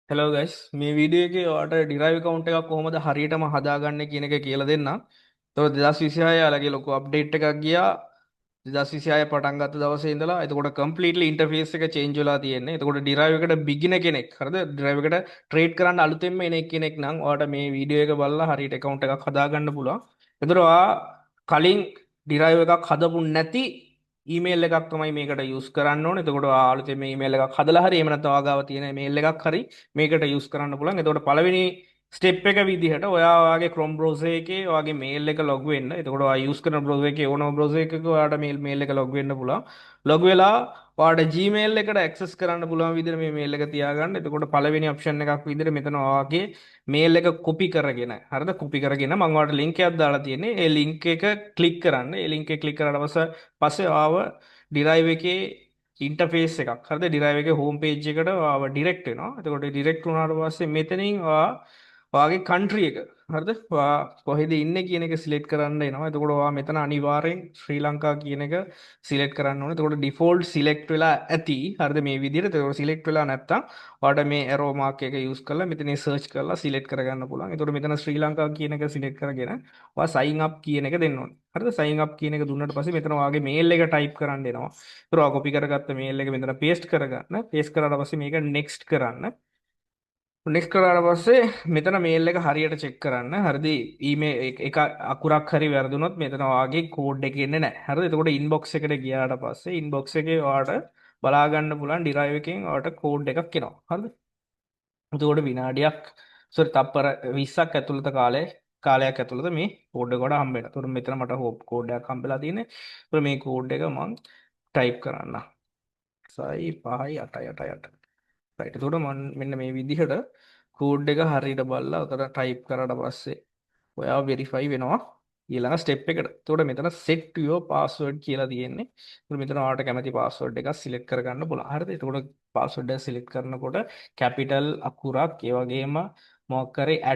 Hello guys මේ video එකේ ඔයාලට ඩිරයිව් account එකක් කොහොමද හරියටම හදාගන්නේ කියන එක කියලා දෙන්නම්. ඒතකොට 2026 යාලගේ ලොකු අප්ඩේට් එකක් ගියා. 2026 පටන් ගත්ත දවසේ ඉඳලා එතකොට කම්ප්ලීට්ලි ඉන්ටර්ෆේස් එක චේන්ජ් වෙලා තියෙන්නේ. එතකොට ඩිරයිව් එකට බිගිනර් කෙනෙක් හරිද? ඩිරයිව් එකට ට්‍රේඩ් කරන්න අලුතෙන්ම එන කෙනෙක් නම් ඔයාලට මේ වීඩියෝ එක බලලා හරියට account එකක් හදාගන්න පුළුවන්. එතකොට ඔයා කලින් ඩිරයිව් එකක් හදපු නැති ඊමේල් එකක් තමයි මේකට යූස් කරන්න ඕනේ. එතකොට ආලුතෙන් මේ ඊමේල් එකක් හදලා හරි එහෙම නැත්නම් ඔයාගාව තියෙන මේල් එකක් හරි මේකට යූස් කරන්න පුළුවන්. එතකොට පළවෙනි ස්ටෙප් එක විදිහට ඔයා ඔයාගේ Chrome browser එකේ ඔයාගේ මේල් එක ලොග් වෙන්න. එතකොට ඔයා යූස් කරන browser එකේ ඕනම browser එකක ඔයාට මේල් එක ලොග් වෙන්න පුළුවන්. ලොග් වෙලා ඔයාට Gmail එකට access කරන්න පුළුවන් විදිහට මේ මේල් එක තියාගන්න. එතකොට පළවෙනි ඔප්ෂන් එකක් විදිහට මෙතන ඔයාගේ මේල් එක කොපි කරගෙන හරිද? කොපි කරගෙන මම ඔයාලට ලින්ක් එකක් දාලා තියෙන්නේ. ඒ ලින්ක් එක ක්ලික් කරන්න. ඒ ලින්ක් එක ක්ලික් කරාට පස්සේ ආව ඩිරයිව් එකේ ඉන්ටර්ෆේස් එකක් හරිද? ඩිරයිව් එකේ හෝම් පේජ් එකට ආව ඩිරෙක්ට් වෙනවා. එතකොට ඩිරෙක්ට් වුණාට පස්සේ මෙතනින් ඔයාගේ කන්ට්‍රි එක හරිද? ඔයා කොහෙද ඉන්නේ කියන එක සිලෙක්ට් කරන්න එනවා. එතකොට ඔයා මෙතන අනිවාර්යෙන් ශ්‍රී ලංකා කියන එක සිලෙක්ට් කරන්න ඕනේ. එතකොට ඩිෆෝල්ට් සිලෙක්ට් වෙලා ඇති හරිද මේ විදිහට. එතකොට සිලෙක්ට් වෙලා නැත්තම් ඔයාට මේ ඇරෝ මාක් එක යූස් කරලා මෙතන සර්ච් කරලා සිලෙක්ට් කරගන්න පුළුවන්. එතකොට මෙතන ශ්‍රී ලංකා කියන එක සිලෙක්ට් කරගෙන ඔයා සයින් අප් කියන එක දෙන්න ඕනේ. හරිද? සයින් අප් කියන එක දුන්නාට පස්සේ මෙතන ඔයාගේ මේල් එක ටයිප් කරන්න එනවා. ඒතර ඔයා කොපි කරගත්ත මේල් එක මෙතන පේස්ට් කරගන්න. පේස්ට් කරාට පස්සේ මේක නෙක්ස්ට් කරන්න. නෙක්ස්ට් කරාට පස්සේ මෙතන මේල් එක හරියට චෙක් කරන්න. හරිද? ඊමේල් එක අකුරක් හරි වැරදුනොත් මෙතන ඔයාගේ කෝඩ් එක එන්නේ නැහැ. හරිද? එතකොට ඉන්බොක්ස් එකට ගියාට පස්සේ ඉන්බොක්ස් එකේ ඔයාට බලා ගන්න පුළුවන් ඩිරයිව් එකෙන් ඔයාට කෝඩ් එකක් එනවා. හරිද? එතකොට විනාඩියක් තප්පර 20ක් ඇතුළත කාලයක් ඇතුළත මේ කෝඩ් එක වඩා හම්බ වෙනවා. එතකොට මෙතන මට හෝප් කෝඩ් එකක් හම්බෙලා තියෙන්නේ. එතකොට මේ කෝඩ් එක මම ටයිප් කරන්න. 5 8 8 8. රයිට්. එතකොට මම මෙන්න මේ විදිහට කෝඩ් එක හරියට බලලා උතන ටයිප් කරාට පස්සේ ඔයා වෙරිෆයි වෙනවා ඊළඟ ස්ටෙප් එකට. එතකොට මෙතන set your password කියලා තියෙන්නේ. එතකොට මෙතන ඔයාලට කැමති password එකක් select කරගන්න පුළුවන්. හරිද? එතකොට password එක select කරනකොට capital අකුරක් ඒ වගේම මොකක් කරේ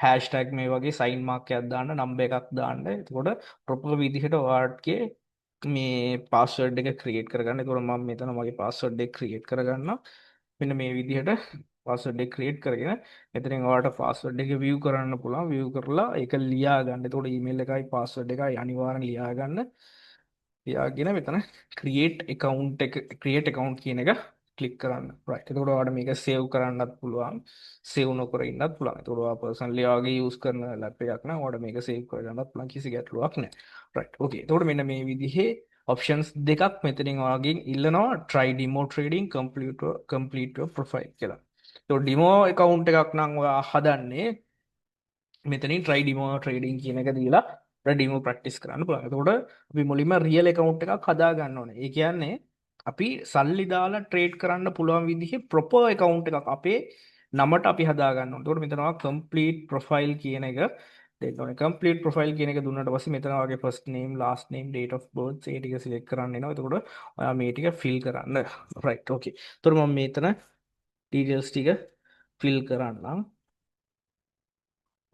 hashtag මේ වගේ sign mark එකක් දාන්න, number එකක් දාන්න. එතකොට proper විදිහට ඔයාලගේ මේ password එක create කරගන්න. එතකොට මම මෙතන මගේ password එක create කරගන්නවා. මෙන්න මේ විදිහට password එක create කරගෙන මෙතනින් ඔයාලට password එක view කරන්න පුළුවන්. view කරලා ඒක ලියා ගන්න. එතකොට email එකයි password එකයි අනිවාර්යෙන් ලියා ගන්න. ලියාගෙන මෙතන create account කියන එක ක්ලික් කරන්න. right. එතකොට ඔයාලට මේක save කරන්නත් පුළුවන්. save නොකර ඉන්නත් පුළුවන්. එතකොට ඔයා personally ඔයාගේ use කරන lap එකක් නම් ඔයාලට මේක save කරගන්නත් පුළුවන්. කිසි ගැටලුවක් නැහැ. right. okay. එතකොට මෙන්න මේ විදිහේ ඔප්ෂන්ස් දෙකක් මෙතනින් ඔයාගෙන් ඉල්ලනවා try demo trading complete your profile කියලා. එතකොට demo account එකක් නම් ඔයා හදන්නේ මෙතනින් try demo trading කියන එක දීලා demo practice කරන්න පුළුවන්. එතකොට අපි මුලින්ම real account එකක් හදා ගන්න ඕනේ. ඒ කියන්නේ අපි සල්ලි දාලා trade කරන්න පුළුවන් විදිහේ proper account එකක් අපේ නමට අපි හදා ගන්න ඕනේ. එතකොට මෙතන complete profile කියන එක දෙන්න ඕනේ. complete profile කියන එක දුන්නාට පස්සේ මෙතන වගේ first name last name date of birth ඒ ටික select කරන්න එනවා. එතකොට ඔයා මේ ටික fill කරන්න. right okay. එතකොට මම මෙතන details ටික fill කරන්නම්.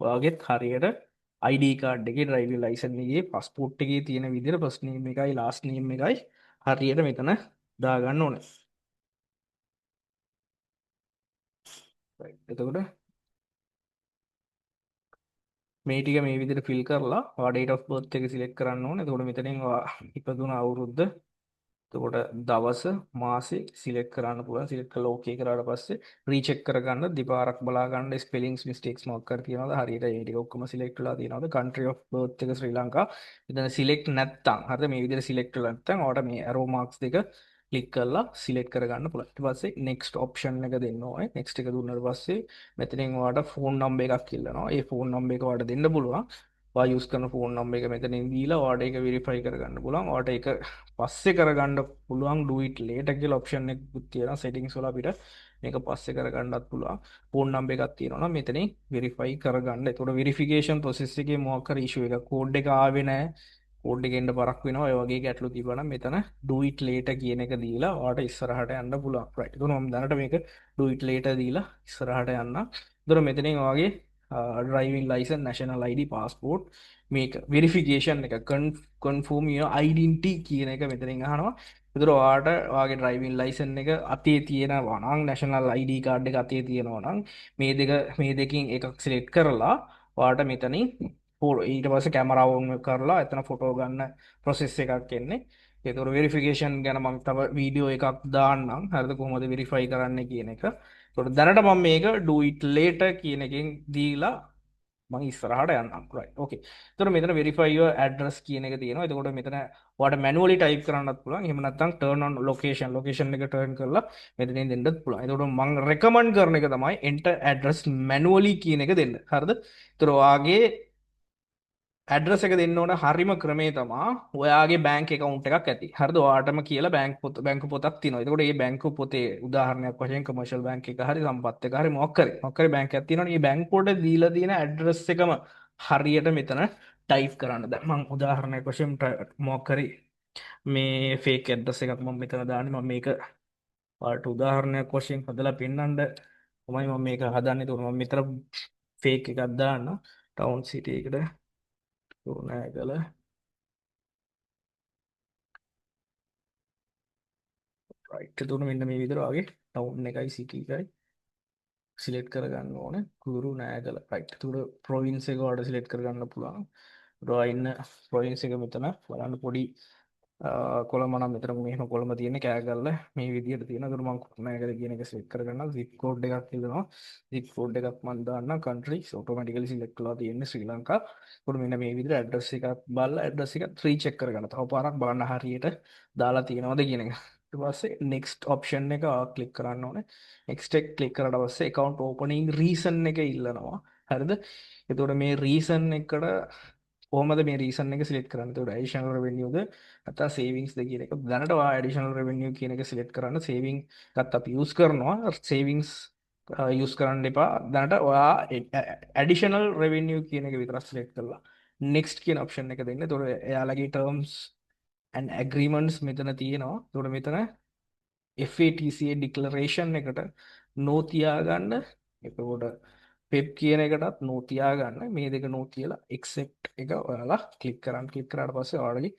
ඔයාගෙත් හරියට ID කාඩ් එකේ driving license එකේ passport එකේ තියෙන විදිහට first name එකයි last name එකයි හරියට මෙතන දාගන්න ඕනේ. right. එතකොට මේ ටික මේ විදිහට fill කරලා ඔයා date of birth එක select කරන්න ඕනේ. එතකොට මෙතනින් ඔයා ඉපදුන අවුරුද්ද එතකොට දවස මාසේ සිලෙක්ට් කරන්න පුළුවන්. සිලෙක්ට් කරලා ඕකේ කරාට පස්සේ රීචෙක් කරගන්න දෙපාරක් බලා ගන්න ස්පෙලිංස් මිස්ටේක්ස් මොකක් කර තියෙනවද හරියට ඒ ටික ඔක්කොම සිලෙක්ට් වෙලා තියෙනවද country of birth එක ශ්‍රී ලංකා ඉතින් සිලෙක්ට් නැත්තම් හරිද මේ විදිහට සිලෙක්ට් වෙලා නැත්තම් ඔයාලට මේ arrow marks දෙක ක්ලික් කරලා සිලෙක්ට් කරගන්න පුළුවන්. ඊට පස්සේ next option එක දෙන්න ඕනේ. next එක දුන්නාට පස්සේ මෙතනින් ඔයාලට phone number එකක් ඉල්ලනවා. ඒ phone number එක ඔයාලට දෙන්න පුළුවන්. ඔයා යූස් කරන ෆෝන් නම්බර් එක මෙතනින් දීලා ඔයාලට ඒක වෙරිෆයි කරගන්න පුළුවන්. ඔයාලට ඒක පස්සේ කරගන්න පුළුවන් do it later කියලා ඔප්ෂන් එකකුත් තියෙනවා settings වල අපිට මේක පස්සේ කරගන්නත් පුළුවන්. ෆෝන් නම්බර් එකක් තියෙනවා නම් මෙතනින් වෙරිෆයි කරගන්න. ඒතකොට වෙරිෆිකේෂන් ප්‍රොසෙස් එකේ මොකක් හරි ඉෂුව එකක් කෝඩ් එක ආවේ නැහැ. කෝඩ් එක එන්න බරක් වෙනවා. ඒ වගේ ගැටලු තිබුණා නම් මෙතන do it later කියන එක දීලා ඔයාලට ඉස්සරහට යන්න පුළුවන්. right. ඒතකොට මම දැනට මේක do it later දීලා ඉස්සරහට යන්න. ඒතකොට මෙතනින් ඔයාගේ driving license national ID passport මේක verification එක confirm your identity කියන එක මෙතනින් අහනවා ඒතර ඔයාගේ ඩ්‍රයිවිං ලයිසන් එක අතේ තියෙනවා නම් නැෂනල් ID කාඩ් එක අතේ තියෙනවා නම් මේ දෙකෙන් එකක් සිලෙක්ට් කරලා ඔයාට මෙතනින් ඊට පස්සේ කැමරාව ඔන් කරලා එතන ෆොටෝ ගන්න ප්‍රොසෙස් එකක් එන්නේ. ඒතර වෙරිෆිකේෂන් ගැන මම තව වීඩියෝ එකක් දාන්නම්. හරිද කොහොමද වෙරිෆයි කරන්න කියන එක. ඒතර දැනට මම මේක do it later කියන එකෙන් දීලා මං ඉස්සරහට යන්නම්. right okay. එතකොට මෙතන verify your address කියන එක තියෙනවා. එතකොට මෙතන ඔයාලට manually type කරන්නත් පුළුවන්. එහෙම නැත්නම් turn on location එක turn කරලා මෙතනින් දෙන්නත් පුළුවන්. එතකොට මං recommend කරන එක තමයි enter address manually කියන එක දෙන්න. හරිද? එතකොට ඔයාගේ ඇඩ්‍රස් එක දෙන්න ඕන හරිම ක්‍රමේ තමා ඔයාගේ බැංක් account එකක් ඇති. හරිද? ඔයාටම කියලා බැංකු පොතක් තියෙනවා. එතකොට මේ බැංකු පොතේ උදාහරණයක් වශයෙන් කමර්ෂල් බැංක් එක හරි සම්පත් එක හරි මොකක් හරි බැංක් එකක් තියෙනවනේ. මේ බැංක් පොතේ දීලා තියෙන ඇඩ්‍රස් එකම හරියට මෙතන ටයිප් කරන්න. දැන් මම උදාහරණයක් වශයෙන් මොකක් හරි මේ ෆේක් ඇඩ්‍රස් එකක් මම මෙතන දාන්නේ. මම මේක ඔයාලට උදාහරණයක් වශයෙන් හදලා පෙන්නන්න තමයි මම මේක හදන්නේ. ඒතකොට මම මෙතන ෆේක් එකක් දාන්න. ටවුන් සිටි එකට නෑගල රයිට් එතකොට මෙන්න මේ විදිහට වගේ ටවුන් එකයි සිටි එකයි සිලෙක්ට් කරගන්න ඕනේ කුරු නෑගල රයිට් එතකොට ප්‍රොවින්ස් එක වලට සිලෙක්ට් කරගන්න පුළුවන් රෝ ඉන්න ප්‍රොවින්ස් එක මෙතන බලන්න පොඩි කොළඹ නම් මෙතන මෙහෙම කොළඹ තියෙන කෑගල්ල මේ විදිහට තියෙන. ඒකට මම කුරුණෑගල කියන එක සිලෙක්ට් කරගන්නවා. zip code එකක් ඉල්ලනවා. zip code එකක් මම දාන්නම්. countries automatically select කරලා තියෙන්නේ ශ්‍රී ලංකා. ඒකට මෙන්න මේ විදිහට address එකක් බලලා address එකත් recheck කරගන්න. තව පාරක් බලන්න හරියට දාලා තියෙනවද කියන එක. ඊට පස්සේ next option එක click කරන්න ඕනේ. next එක click කරලා පස්සේ account opening reason එක ඉල්ලනවා. හරිද? එතකොට මේ reason එකට කොහොමද මේ රීසන් එක සිලෙක්ට් කරන්න? එතකොට ඇඩිෂනල් රෙවෙන්යුද නැත්නම් සේවිංස්ද කියන එක. දැනට ඔයා ඇඩිෂනල් රෙවෙන්යු කියන එක සිලෙක්ට් කරන්න. සේවිං එකත් අපි යූස් කරනවා. සේවිංස් යූස් කරන්න එපා. දැනට ඔයා ඇඩිෂනල් රෙවෙන්යු කියන එක විතරක් සිලෙක්ට් කරලා next කියන ඔප්ෂන් එක දෙන්න. එතකොට එයාලගේ terms and agreements මෙතන තියෙනවා. එතකොට මෙතන FATCA ඩික්ලරේෂන් එකට නෝ තියාගන්න. එතකොට පෙප් කියන එකටත් නෝ තියාගන්න. මේ දෙක නෝ තියලා accept එක ඔයාලා ක්ලික් කරන්න. ක්ලික් කරාට පස්සේ ඔයාලගේ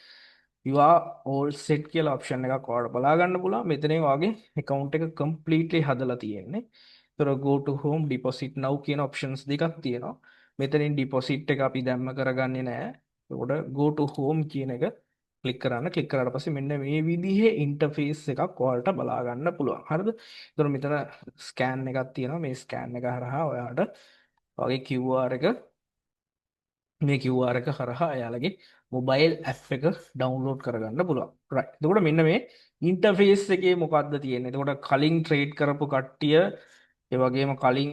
you are all set කියලා ඔප්ෂන් එකක් ඔයාලට බලා ගන්න පුළුවන්. මෙතනින් ඔයාගේ account එක completely හදලා තියෙන්නේ. ඒතර go to home deposit now කියන options දෙකක් තියෙනවා. මෙතනින් deposit එක අපි දැම්ම කරගන්නේ නැහැ. ඒකට go to home කියන එක ක්ලික් කරන්න. ක්ලික් කරාට පස්සේ මෙන්න මේ විදිහේ ඉන්ටර්ෆේස් එකක් ඔයාලට බලා ගන්න පුළුවන්. හරිද? එතකොට මෙතන ස්කෑන් එකක් තියෙනවා. මේ ස්කෑන් එක හරහා ඔයාලට ඔයාගේ QR එක මේ QR එක හරහා එයාලගේ මොබයිල් ඇප් එක ඩවුන්ලෝඩ් කරගන්න පුළුවන්. right. එතකොට මෙන්න මේ ඉන්ටර්ෆේස් එකේ මොකක්ද තියෙන්නේ? එතකොට කලින් ට්‍රේඩ් කරපු කට්ටිය ඒ වගේම කලින්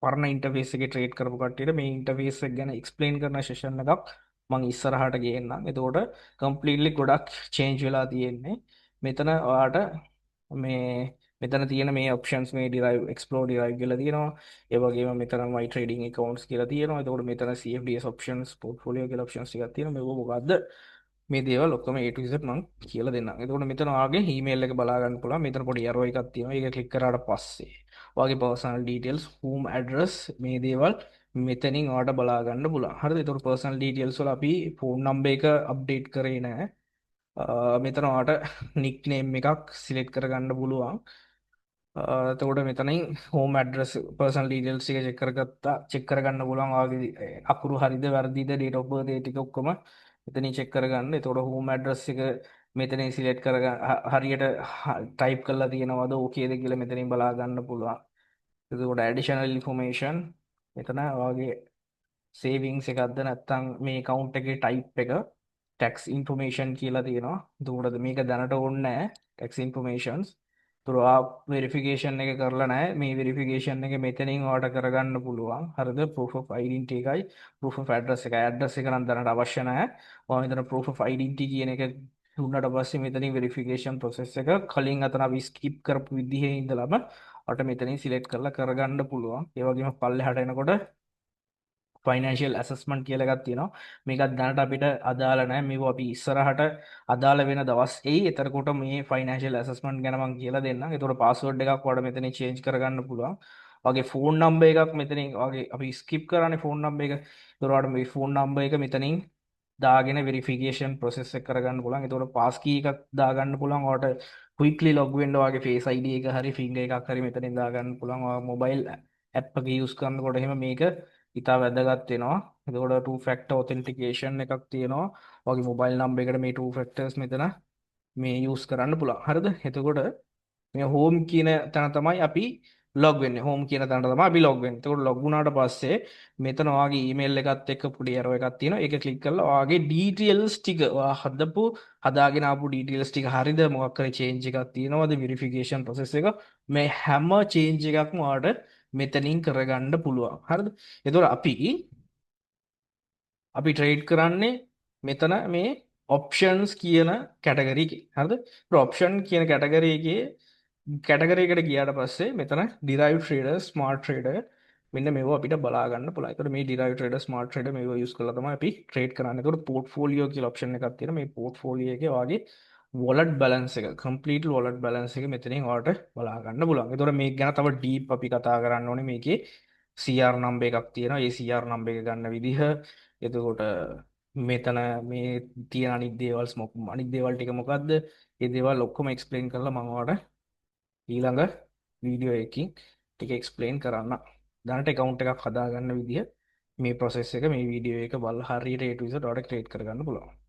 පරණ ඉන්ටර්ෆේස් එකේ ට්‍රේඩ් කරපු කට්ටියට මේ ඉන්ටර්ෆේස් එක ගැන එක්ස්ප්ලেইন කරන සෙෂන් එකක් මම ඉස්සරහට ගේන්නම්. එතකොට කම්ප්ලීට්ලි ගොඩක් චේන්ජ් වෙලා තියෙන්නේ. මෙතන ඔයාට මේ මෙතන තියෙන මේ ඔප්ෂන්ස් මේ ඩිරයිව් එක්ස්ප්ලෝර් ඩිරයිව් කියලා තියෙනවා. ඒ වගේම මෙතන my trading accounts කියලා තියෙනවා. එතකොට මෙතන CFDs options portfolio කියලා options ටිකක් තියෙනවා. මේක මොකද්ද? මේ දේවල් ඔක්කොම A to Z මම කියලා දෙන්නම්. එතකොට මෙතන ඔයාගේ email එක බලා ගන්න පුළුවන්. මෙතන පොඩි arrow එකක් තියෙනවා. ඒක ක්ලික් කරාට පස්සේ ඔයාගේ personal details, home address මේ දේවල් මෙතනින් ඔයාලට බලා ගන්න පුළුවන්. හරිද? එතකොට personal details වල අපි phone number එක update කරේ නැහැ. මෙතන ඔයාලට nickname එකක් select කරගන්න පුළුවන්. එතකොට මෙතනින් home address personal details ටික check කරගන්න පුළුවන්. ඔයාගේ අකුරු හරිද වැරදිද date of birth ඒ ටික ඔක්කොම මෙතනින් check කරගන්න. එතකොට home address එක මෙතනින් select කරගන්න හරියට type කරලා තියෙනවද ඕකේද කියලා මෙතනින් බලා ගන්න පුළුවන්. එතකොට additional information මෙතන ඔයාගේ සේවිංස් එකක්ද නැත්නම් මේ account එකේ type එක tax information කියලා තියෙනවා. එතකොට මේක දැනට ඕනේ නැහැ tax informations. ඒතර වෙරිෆිකේෂන් එක කරලා නැහැ. මේ වෙරිෆිකේෂන් එක මෙතනින් ඔයාලට කරගන්න පුළුවන්. හරිද? proof of identity එකයි proof of address එකයි. address එක නම් දැනට අවශ්‍ය නැහැ. ඔයා මෙතන proof of identity කියන එක දුන්නාට පස්සේ මෙතනින් වෙරිෆිකේෂන් process එක කලින් අතන අපි skip කරපු විදිහේ ඉඳලම ඔයාලට මෙතනින් select කරලා කරගන්න පුළුවන්. ඒ වගේම පල්ලෙහාට එනකොට ෆයිනෑන්ෂියල් ඇසස්මන්ට් කියලා එකක් තියෙනවා. මේකත් දැනට අපිට අදාළ නැහැ. මේක අපි ඉස්සරහට අදාළ වෙන දවස් එයි. එතකොට මේ ෆයිනෑන්ෂියල් ඇසස්මන්ට් ගැන මම කියලා දෙන්නම්. ඒතකොට පාස්වර්ඩ් එකක් ඔයාලට මෙතනින් චේන්ජ් කරගන්න පුළුවන්. ඔයාගේ ෆෝන් නම්බර් එකක් මෙතනින් ඔයාගේ අපි ස්කිප් කරන්නේ ෆෝන් නම්බර් එක. ඒතකොට ඔයාලට මේ ෆෝන් නම්බර් එක මෙතනින් දාගෙන වෙරිෆිකේෂන් ප්‍රොසෙස් එක කරගන්න පුළුවන්. එතකොට පාස් කී එකක් දාගන්න පුළුවන්. ඔයාලට ක්වික්ලි ලොග් වෙන්න ඔයාගේ ෆේස් ID එක හරි ෆින්ගර් එකක් හරි මෙතනින් දාගන්න පුළුවන්. ඔයා මොබයිල් ඇප් එක යූස් කරනකොට එහෙම මේක ඉතා වැදගත් වෙනවා. එතකොට two factor authentication එකක් තියෙනවා. ඔයාගේ මොබයිල් නම්බර් එකට මේ two factors මෙතන මේ යූස් කරන්න පුළුවන්. හරිද? එතකොට මේ හෝම් කියන තැන තමයි අපි ලොග් වෙන්නේ. හෝම් කියන තැනට තමයි අපි ලොග් වෙන්නේ. එතකොට ලොග් වුණාට පස්සේ මෙතන ඔයාගේ ඊමේල් එකත් එක්ක පොඩි ඇරෝ එකක් තියෙනවා. ඒක ක්ලික් කරලා ඔයාගේ ඩීටේල්ස් ටික ඔයා හදාගෙන ආපු ඩීටේල්ස් ටික හරියද මොකක් හරි චේන්ජ් එකක් තියෙනවද වෙරිෆිකේෂන් ප්‍රොසෙස් එක මේ හැම චේන්ජ් එකක්ම ඔයාලට මෙතනින් කරගන්න පුළුවන්. හරිද? එතකොට අපි ට්‍රේඩ් කරන්නේ මෙතන මේ ඔප්ෂන්ස් කියන කැටගරි එකේ. හරිද? ඔප්ෂන් කියන කැටගරි එකේ කැටගරි එකට ගියාට පස්සේ මෙතන ඩිරයිව් ට්‍රේඩර්, ස්මාර්ට් ට්‍රේඩර් මෙන්න මේවා අපිට බලා ගන්න පුළුවන්. ඒතකොට මේ ඩිරයිව් ට්‍රේඩර්, ස්මාර්ට් ට්‍රේඩර් මේවා යූස් කරලා තමයි අපි ට්‍රේඩ් කරන්නේ. ඒතකොට පෝර්ට්ෆෝලියෝ කියලා ඔප්ෂන් එකක් තියෙනවා. මේ පෝර්ට්ෆෝලියෝ එකේ වාගේ වොලට් බැලන්ස් එක, කම්ප්ලීට් වොලට් බැලන්ස් එක මෙතනින් ඔයාලට බලා ගන්න පුළුවන්. ඒතකොට මේක ගැන තව ඩීප් අපි කතා කරන්න ඕනේ. මේකේ CR නම්බර් එකක් තියෙනවා. ඒ CR නම්බර් එක ගන්න විදිහ එතකොට මෙතන මේ තියෙන අනිත් දේවල් ටික මොකද්ද? මේ දේවල් ඔක්කොම එක්ස්ප්ලেইন කරලා මම ඔයාලට ඊළඟ වීඩියෝ එකකින් ටික එක්ස්ප්ලেইন කරන්න. දැනට account එකක් හදාගන්න විදිය මේ process එක මේ වීඩියෝ එක බලලා හරියට A to Z ඔයාලට ක්‍රියේට් කරගන්න පුළුවන්.